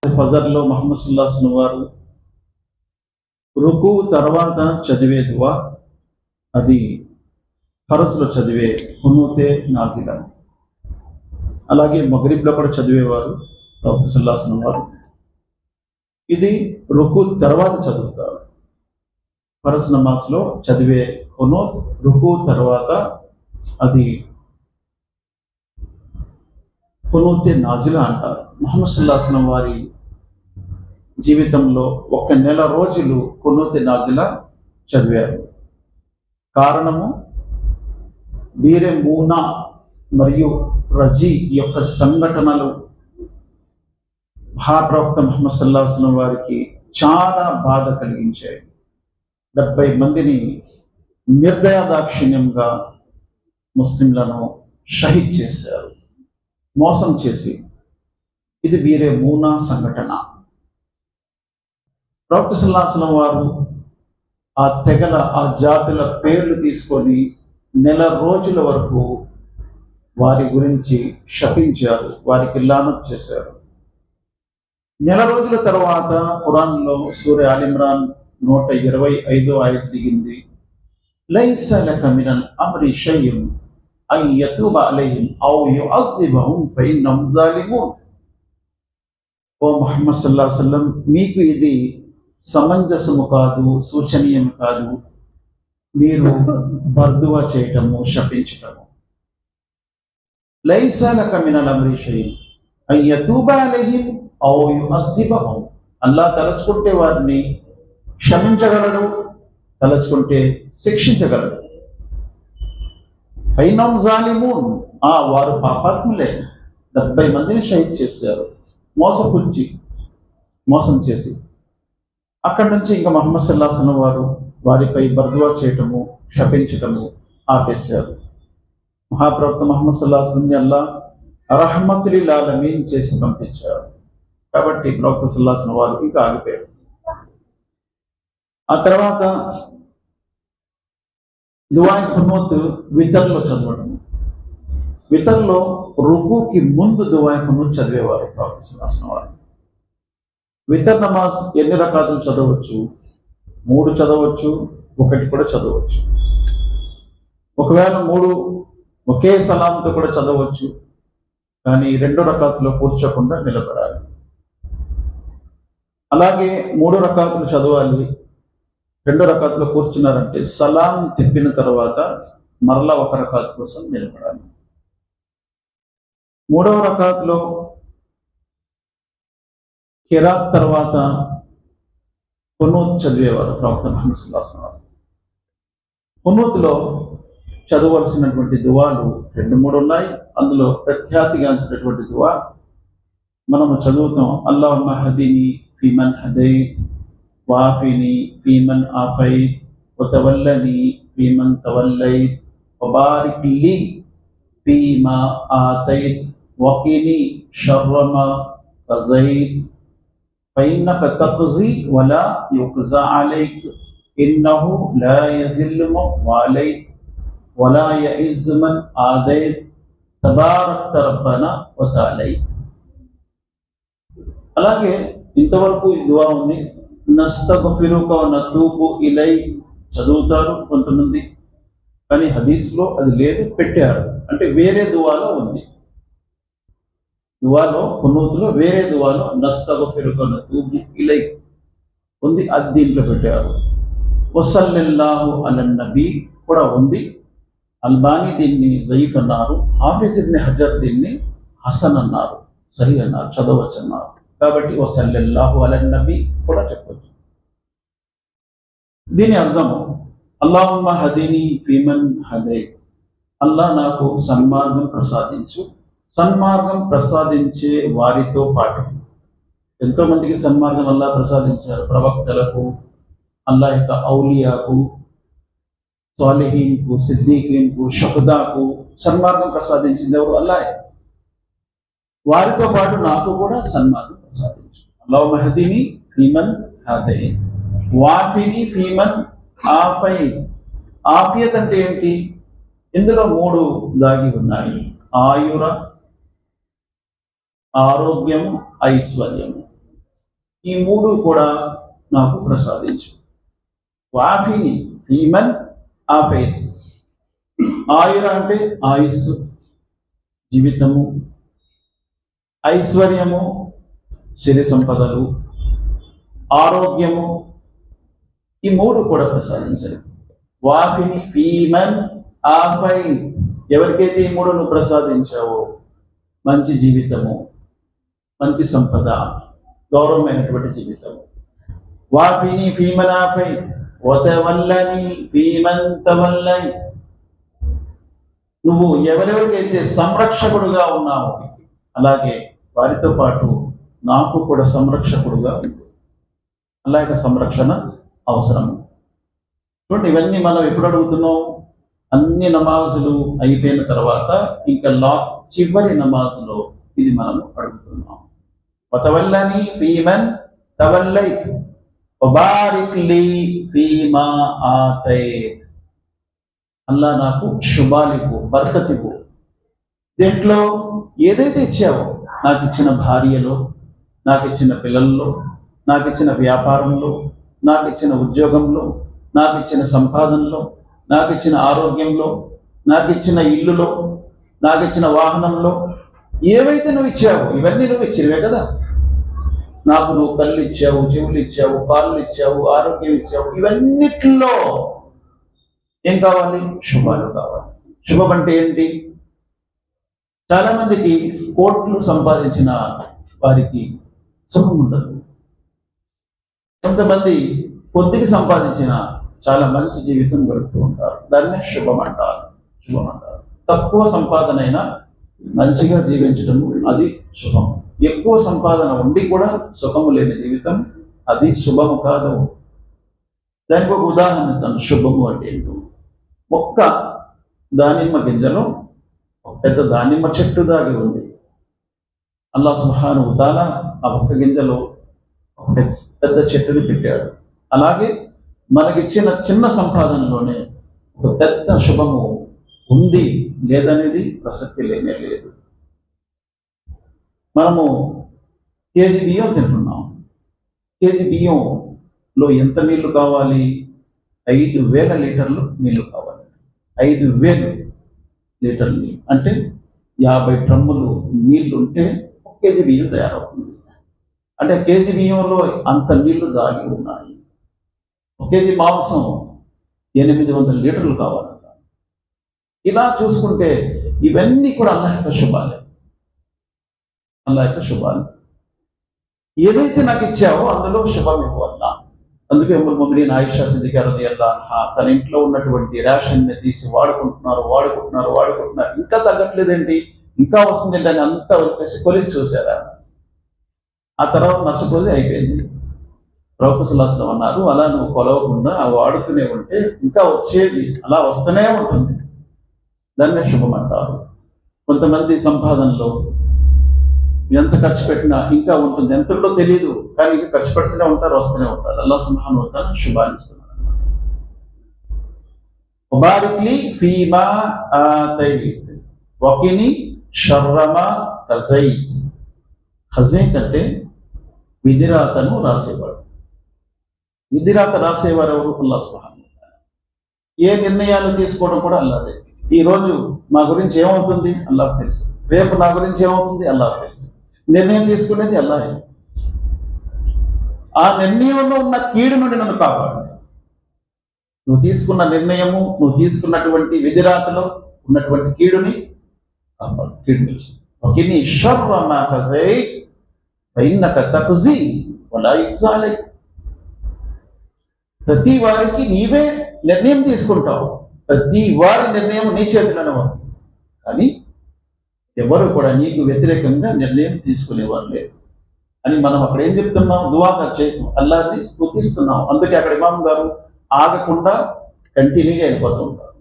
ఫజర్లో ముహమ్మద్ సల్లల్లాహు అలైహి వసల్లం వారు రుకు తర్వాత చదివే దువా అది ఫరజ్లో చదివే కునూతే నాజిలా. అలాగే మగ్రిబ్లో కూడా చదివేవారు ప్రవక్త సల్లల్లాహు అలైహి వసల్లం వారు. ఇది రుకు తర్వాత చదువుతారు. ఫరజ్ నమాజ్లో చదివే కునూత్ రుకు తర్వాత అది కునూతే నాజిలా అంటారు. ముహమ్మద్ సల్లల్లాహు అలైహి వసల్లం వారి జీవితంలో 1 నెల రోజులు కునూతే నాజిలా చదివారు. కారణము బీరే మూనా మరియు రజీ యొక్క సంఘటనలు మహాప్రవక్త ముహమ్మద్ సల్లల్లాహు అలైహి వసల్లం వారికి చాలా బాధ కలిగించాయి. 70 మందిని నిర్దయాదాక్షిణ్యంగా ముస్లింలను షహీద్ చేశారు, మోసం చేసి. ఇది బీరే మూనా సంఘటన. ప్రవక్త సల్లల్లాహు అలైహి వసల్లం వారు ఆ తెగల ఆ జాతుల పేర్లు తీసుకొని నెల రోజుల వరకు వారి గురించి శపించారు, వారికి లానత్ చేశారు. నెల రోజుల తర్వాత ఖురాన్లో సూరా ఆల్ ఇమ్రాన్ 125వ ఆయత్ దిగింది. లైస లక మినల్ అమ్రి షైఉన్ అన్ యతూబ అలైహిం ఔ యుఅజ్జిబహుం ఫఇన్నహుం జాలిమూన్. ఓ ముహమ్మద్ సల్లల్లాహు అలైహి వసల్లం, మీకు ఇది సమంజసము కాదు, సూచనీయం కాదు, మీరు బర్దువా చేయటము, శపించటము. లైస లక మినల్ అమ్రి షైఉన్ అన్ యతూబ అలైహిం ఔ యుఅజ్జిబహుం. అల్లాహ్ తలచుకుంటే వారిని క్షమించగలడు, తలచుకుంటే శిక్షించగలడు. ఫైనహుం జాలిమూన్, వారు పాపాత్ములే. 70 మందిని షహీద్ చేశారు మోసం చేసి. అక్కడి నుంచి ఇంకా ముహమ్మద్ సల్లల్లాహు అలైహి వసల్లం వారు వారిపై బర్దువా చేయటము, శపించటము ఆపేశారు. మహాప్రవక్త ముహమ్మద్ సల్లల్లాహు అలైహి వసల్లం అల్లాహ్ రహ్మతుల్ లిల్ ఆలమీన్ చేసి పంపించారు. కాబట్టి ప్రవక్త సల్లల్లాహు అలైహి వసల్లం వారు ఇంకా ఆగిపోయారు. ఆ తర్వాత దుఆయ్ ఖునూత్ వితర్లో చదవడం. వితర్లో రుకుకి ముందు దుఆయ్ ఖునూత్ చదివేవారు ప్రవక్త సల్లల్లాహు అలైహి వసల్లం వారు. వితర్ నమాజ్ ఎన్ని రకాతులు చదవచ్చు? 3 చదవచ్చు, 1 కూడా చదవచ్చు. ఒకవేళ 3 ఒకే సలాంతో కూడా చదవచ్చు, కానీ 2 రకాతులో కూర్చోకుండా నిలబడాలి. అలాగే 3 రకాతులు చదవాలి, 2 రకాతులో కూర్చున్నారంటే సలాం తిప్పిన తర్వాత మరలా 1 రకాత్ కోసం నిలబడాలి. 3వ రకాతులో కిరాత్ తర్వాత కునూత్ చదివేవారు ప్రవక్త ముహమ్మద్ సల్లల్లాహు అలైహి వసల్లం. కునూత్లో చదవలసినటువంటి దువాలు 2-3 ఉన్నాయి. అందులో ప్రఖ్యాతిగాంచినటువంటి దువా మనము చదువుతాం. అల్లాహుమ్మా హదీని ఫీమన్ హదైత్ వాఫిని ఫీమన్ ఆఫైత్ వతవల్లని ఫీమన్ తవల్లైత్ వబారిక్ లీ ఫీమా ఆతైత్ వకిని షర్ర మా ఖజైత్ ఫఇన్నక తఖ్జీ వలా యుఖ్జా అలైక్ ఇన్నహు లా యజిల్లు మన్ వాలైత్ వలా యఇజ్జు మన్ ఆదైత్ తబారక్త రబ్బనా వ తఆలైత్. అలాగే ఇంతవరకు ఈ దువా ఉంది. నస్తగ్ఫిరుక వ నతూబు ఇలైక్ చదువుతారు కొంతమంది, కానీ హదీస్లో అది లేదు, పెట్టారు. అంటే వేరే దువాలో ఉంది. దువాలో కునూత్లో వేరే దువాలో నస్తగ్ఫిరుక వ నతూబు ఇలైక్ ఉంది, అది దీంట్లో పెట్టారు. వసల్లల్లాహు అలన్ నబీ కూడా ఉంది. అల్బానీ దీన్ని జయీఫ్ అన్నారు, హాఫిజ్ ఇబ్న్ హజర్ దీన్ని హసన్ అన్నారు, సహీ అన్నారు, చదవచ్చు అన్నారు. కాబట్టి వసల్లల్లాహు అలన్ నబీ కూడా చెప్పవచ్చు. దీని అర్థము అల్లాహుమ్మా హదీని ఫీమన్ హదైత్, అల్లా నాకు సన్మార్గం ప్రసాదించు. సన్మార్గం ప్రసాదించే వారితో పాటు ఎంతో మందికి సన్మార్గం అల్లా ప్రసాదించారు. ప్రవక్తలకు, అల్లా యొక్క ఔలియాకు, సాలిహీన్కు, సిద్దీకీన్కు, షుహదాకు సన్మార్గం ప్రసాదించింది ఎవరు? అల్లాహే. వారితో పాటు నాకు కూడా సన్మార్గం ప్రసాదించు. అల్లాహుమ్మా హదీని ఫీమన్ హదైత్ వాఫిని ఫీమన్ ఆఫైత్. ఆఫియత్ అంటే ఏంటి? ఇందులో 3 దాగి ఉన్నాయి. ఆయుర, ఆరోగ్యము, ఐశ్వర్యము. ఈ మూడు కూడా నాకు ప్రసాదించు. వాఫిని ఈమన్ ఆఫైన్. ఆయుర అంటే ఆయుస్సు, జీవితము, ఐశ్వర్యము, సిరి సంపదలు, ఆరోగ్యము, ఈ మూడు కూడా ప్రసాదించండి. వాఫిని ఈమన్ ఆఫైన్. ఎవరికైతే ఈ మూడు నువ్వు ప్రసాదించావో, మంచి జీవితము, మంచి సంపద, గౌరవమైనటువంటి జీవితము. వాఫిని ఫీమన్ ఆఫైన్ వతవల్లని ఫీమన్ తవల్లై. నువ్వు ఎవరెవరికైతే సంరక్షకుడుగా ఉన్నావో అలాగే వారితో పాటు నాకు కూడా సంరక్షకుడుగా ఉంది. అలాగే సంరక్షణ అవసరం. చూడండి, ఇవన్నీ మనం ఎప్పుడు అడుగుతున్నాం? అన్ని నమాజులు అయిపోయిన తర్వాత ఇంకా చివరి నమాజులో ఇది మనము అడుగుతున్నాం. వతవల్లని ఫీమన్ తవల్లైత్ వబారిక్ లీ ఫీమా ఆతైత్. అల్లా నాకు శుభాలిపు, బర్కతిపు. దీంట్లో ఏదైతే ఇచ్చావో, నాకు ఇచ్చిన భార్యలో, నాకు ఇచ్చిన పిల్లల్లో, నాకు ఇచ్చిన వ్యాపారంలో, నాకు ఇచ్చిన ఉద్యోగంలో, నాకు ఇచ్చిన సంపాదనలో, నాకు ఇచ్చిన ఆరోగ్యంలో, నాకు ఇచ్చిన ఇల్లులో, నాకు ఇచ్చిన వాహనంలో, ఏవైతే నువ్వు ఇచ్చావో ఇవన్నీ నువ్వు ఇచ్చినవే కదా. నాకు నువ్వు కళ్ళు ఇచ్చావు, చెవులు ఇచ్చావు, కాళ్ళు ఇచ్చావు, ఆరోగ్యం ఇచ్చావు. ఇవన్నిట్లో ఏం కావాలి? శుభాలు కావాలి. శుభం అంటే ఏంటి? చాలా మందికి కోట్లు సంపాదించిన వారికి సుఖం ఉండదు. కొంతమంది కొద్దిగా సంపాదించిన చాలా మంచి జీవితం గడుపుతూ ఉంటారు. దాన్నే శుభం అంటారు. తక్కువ సంపాదన అయినా మంచిగా జీవించడం అది శుభం. ఎక్కువ సంపాదన ఉండి కూడా సుఖము లేని జీవితం అది శుభము కాదు. దానికి ఒక ఉదాహరణ ఇస్తాను. శుభము అంటే ఏంటో, ఒక్క దానిమ్మ గింజలో ఒక పెద్ద దానిమ్మ చెట్టు దాగి ఉంది. అల్లాహ్ సుబ్హానహు వ తఆలా ఆ ఒక్క గింజలో ఒక పెద్ద చెట్టుని పెట్టాడు. అలాగే మనకిచ్చిన చిన్న సంపాదనలోనే ఒక పెద్ద శుభము ఉంది లేదనేది ప్రసక్తి లేనే లేదు. మనము కేజీ బియ్యం తింటున్నాం. కేజీ బియ్యంలో ఎంత నీళ్లు కావాలి? 5,000 లీటర్లు నీళ్లు కావాలి. 5,000 లీటర్లు నీళ్ళు అంటే 50 డ్రమ్ములు నీళ్లు ఉంటే 1 కేజీ బియ్యం తయారవుతుంది. అంటే కేజీ బియ్యంలో అంత నీళ్లు దాగి ఉన్నాయి. 1 కేజీ మాంసం 800 లీటర్లు కావాలంట. ఇలా చూసుకుంటే ఇవన్నీ కూడా అల్లాహ్ యొక్క శుభాలే. అల్లాహ్ యొక్క శుభాలు. ఏదైతే నాకు ఇచ్చావో అందులో శుభం ఇవ్వాలా. అందుకే ఉమ్ముల్ ముమినీన్ ఆయిషా సిద్దికా రదియల్లాహు అన్హా తన ఇంట్లో ఉన్నటువంటి రేషన్ని తీసి వాడుకుంటున్నారు. ఇంకా తగ్గట్లేదేంటి, ఇంకా వస్తుంది ఏంటని అంతా కొలిసి చూశారు. ఆ తర్వాత మరుసటి రోజు అయిపోయింది. ప్రవక్త సల్లల్లాహు అలైహి వసల్లం అన్నారు, అలా నువ్వు కొలవకుండా వాడుతూనే ఉంటే ఇంకా వచ్చేది అలా వస్తూనే ఉంటుంది. దాన్నే శుభం అంటారు. కొంతమంది సంపాదనలో ఎంత ఖర్చు పెట్టినా ఇంకా ఉంటుంది. ఎంతలో తెలియదు, కానీ ఇంకా ఖర్చు పెడుతూనే ఉంటారు, వస్తూనే ఉంటారు. అల్లాహ్ సుబ్హానహు వ తఆలా శుభాలు ఇస్తున్నారు. వబారిక్ లీ ఫీమా ఆతైత్ వకిని షర్ర మా కజైత్. ఖజైత్ అంటే విధిరాతను రాసేవాడు. విధిరాత రాసేవారు ఎవరు? అల్లాహ్ సుబ్హానహు వ తఆలా. ఏ నిర్ణయాలు తీసుకోవడం కూడా అల్లాహదే. ఈ రోజు మా గురించి ఏమవుతుంది అల్లాహ్ తెలుసు. రేపు నా గురించి ఏమవుతుంది అల్లాహ్ తెలుసు. నిర్ణయం తీసుకునేది అల్లాహే. ఆ నిర్ణయంలో ఉన్న కీడు నుండి నన్ను కాపాడు. నువ్వు తీసుకున్న నిర్ణయము, నువ్వు తీసుకున్నటువంటి విధిరాతలో ఉన్నటువంటి కీడుని కాపాడు. కీడు నుంచి వకిని షర్ర మా కజైత్ ఫఇన్నక తక్జీ వలా యుక్జా అలైక్. ప్రతి వారికి నీవే నిర్ణయం తీసుకుంటావు. ప్రతి వారి నిర్ణయం నీ చేతిలోనే ఉంది. కానీ ఎవరు కూడా నీకు వ్యతిరేకంగా నిర్ణయం తీసుకునేవారు లేరు అని మనం అక్కడ ఏం చెప్తున్నాం? దుఆగా చేయటం, అల్లాహ్ని స్తుతిస్తున్నాం. అందుకే అక్కడ ఇమాం గారు ఆగకుండా కంటిన్యూగా వెళ్ళిపోతూ ఉంటారు.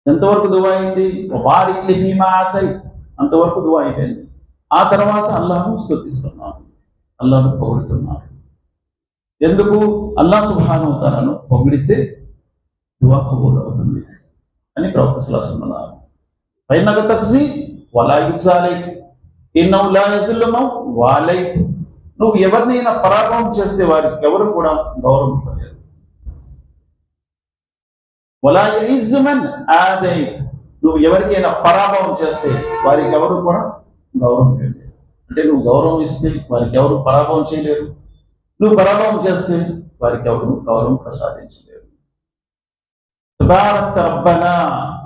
ఎంతవరకు దువా అయింది? వబారిక్ లీ ఫీమా ఆతైత్, అంతవరకు దువా అయిపోయింది. ఆ తర్వాత అల్లాహ్ను స్తుతిస్తున్నాం, అల్లాహ్ను పొగుడుతున్నారు. ఎందుకు? అల్లాహ్ సుబ్హానహు వ తఆలాను పొగిడితే దువా కబూల్ అవుతుంది అని ప్రవక్త సల్లల్లాహు అలైహి వసల్లం అన్నారు. ఫఇన్నక తక్జీ వలా యుక్జా అలైక్ ఇన్నహు లా యజిల్లు మన్ వాలైత్ నువ్వు ఎవరినైనా పరాభవం చేస్తే వారికి ఎవరు కూడా గౌరవం ఇవ్వలేరు. వలా యఇజ్జు మన్ ఆదైత్, నువ్వు ఎవరికైనా పరాభవం చేస్తే వారికి ఎవరు కూడా గౌరవం ఇవ్వలేరు. అంటే నువ్వు గౌరవం ఇస్తే వారికి ఎవరు పరాభవం చేయలేరు, నువ్వు పరాభవం చేస్తే వారికి ఎవరు గౌరవం ప్రసాదించలేరు. తబారక రబ్బనా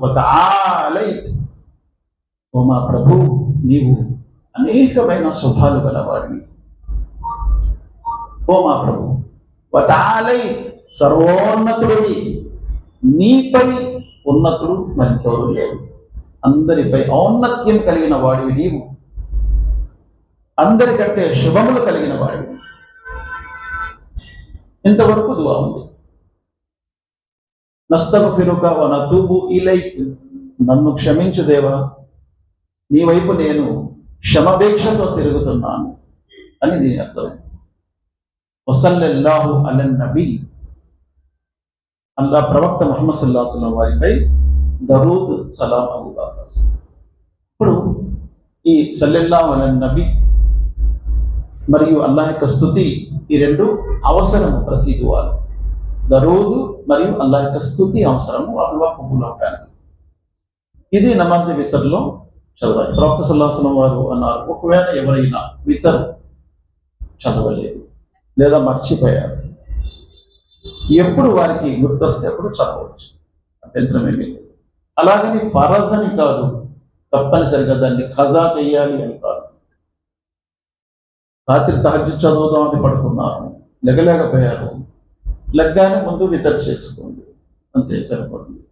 వ తఆలైత్, ఓ మా ప్రభు నీవు అనేకమైన శుభాలు గలవాడివి. ఓ మా ప్రభు వ తఆలైత్, సర్వోన్నతుడివి, నీపై ఉన్నతుడు మరింకెవరు లేరు. అందరిపై ఔన్నత్యం కలిగిన వాడివి నీవు, అందరికంటే శుభములు కలిగిన వాడివి. ఇంతవరకు దువా ఉంది. నస్తగ్ఫిరుక వ నతూబు ఇలైక్, నన్ను క్షమించు దేవా, నీ వైపు నేను క్షమాపేక్షతో తిరుగుతున్నాను అని దీని అర్థం. వసల్లల్లాహు అలన్ నబీ, అల్లా ప్రవక్త ముహమ్మద్ సల్లల్లాహు అలైహి వసల్లం వారిపై దరూద్ సలాం అవుగాక. ఇప్పుడు ఈ సల్లల్లాహు అలన్ నబీ మరియు అల్లాహ్ యొక్క స్తుతి, ఈ రెండు అవసరము ప్రతి దువాలో. దరూదు మరియు అల్లాహ్ యొక్క స్తుతి అవసరము ఆ దువా కబూల్ అవడానికి. ఇది నమాజ్ వితర్లో చదవాలి. ప్రవక్త సల్లల్లాహు అలైహి వసల్లం వారు అన్నారు, ఒకవేళ ఎవరైనా వితర్ చదవలేదు లేదా మర్చిపోయారు, ఎప్పుడు వారికి గుర్తొస్తే అప్పుడు చదవచ్చు, అభ్యంతరం ఏమీ లేదు. అలాగని ఫరజ్ అని కాదు, తప్పనిసరిగా దాన్ని ఖజా చేయాలి అని కాదు. రాత్రి తహజ్జుద్ చదువుదామని పడుకున్నారు, లెగలేకపోయారు, లెగ్గానే ముందు వితర్ చేసుకోండి, అంతే సరిపడుతుంది.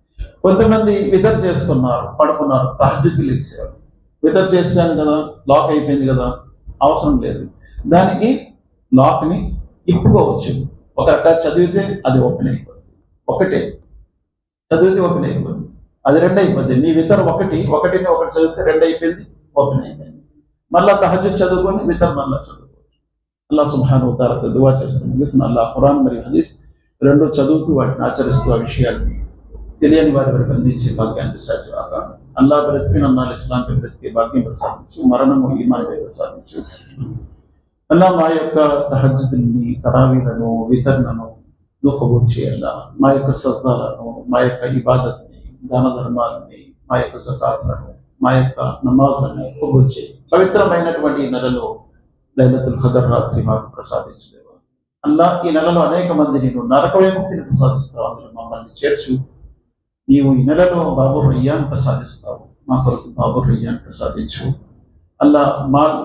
కొంతమంది వితర్ చేసుకున్నారు, పడుకున్నారు, తహజ్జుద్కి లేచారు, వితర్ చేశాను కదా, లాక్ అయిపోయింది కదా, అవసరం లేదు. దానికి లాక్ని ఇప్పుకోవచ్చు. ఒక రకాల చదివితే అది ఓపెన్ అయిపోద్ది, ఒకటే చదివితే ఓపెన్ అయిపోద్ది, అది రెండు అయిపోద్ది. మీ వితర్ ఒకటిని ఒకటి చదివితే రెండు అయిపోయింది, ఓపెన్ అయిపోయింది. మళ్ళా తహజ్జుద్ చదువుకొని వితర్ మళ్ళా చదువుకోవచ్చు. అల్లాహ్ సుబ్హానహు వ తఆలాతో దువా చేస్తూ ముగిస్తున్న అల్లాహ్ ఖురాన్ మరియు హదీస్ రెండు చదువుతూ వాటిని ఆచరిస్తూ ఆ విషయాన్ని తెలియని వారి వరకు అందించే భాగ్యాన్ని సాధ్యమాక. అల్లాహ్ బ్రతికిన అన్నాళ్ళు ఇస్లాంపై బ్రతికే భాగ్యం ప్రసాదించు, మరణము ఈమాన్పై ప్రసాదించు. అల్లాహ్ మా యొక్క తహజ్జుద్ని, తరావీలను, వితర్లను కబూల్ చేయాలా. మా యొక్క సజ్దాలను, మా యొక్క ఇబాదత్ని, దాన ధర్మాలని, మా యొక్క జకాతులను, మా యొక్క నమాజులను కబూల్ చేయి. పవిత్రమైనటువంటి ఈ నెలలో లైలతుల్ ఖదర్ రాత్రి మాకు ప్రసాదించలేవా. అల్లాహ్ ఈ నెలలో అనేక మంది నేను నరక విముక్తిని ప్రసాదిస్తావు, అందులో మమ్మల్ని చేర్చు. నీవు ఈ నెలలో బాబు రయ్యాన్ ప్రసాదిస్తావు, మా కొరకు బాబు రయ్యాన్ ప్రసాదించు. అల్లా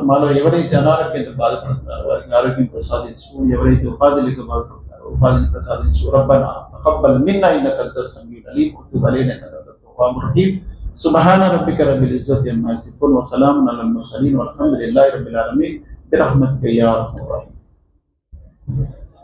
మాలో ఎవరైతే అనారోగ్యంతో బాధపడతారో వారికి ఆరోగ్యం ప్రసాదించు, ఎవరైతే ఉపాధి లేక బాధపడతారో ఉపాధిని ప్రసాదించు. రబ్బనా తఖబ్బల్ మిన్నా ఇన్నక అంతస్ సమీఉల్ అలీమ్ వతుబ్ అలైనా ఇన్నక అంతత్ తవ్వాబుర్ రహీమ్. సుబ్హాన రబ్బిక రబ్బిల్ ఇజ్జతి అమ్మా యసిఫూన్ వ సలామున్ అలల్ ముర్సలీన్ వల్హమ్దులిల్లాహి రబ్బిల్ ఆలమీన్ బిరహ్మతిక యా అర్హమర్ రహీమ్.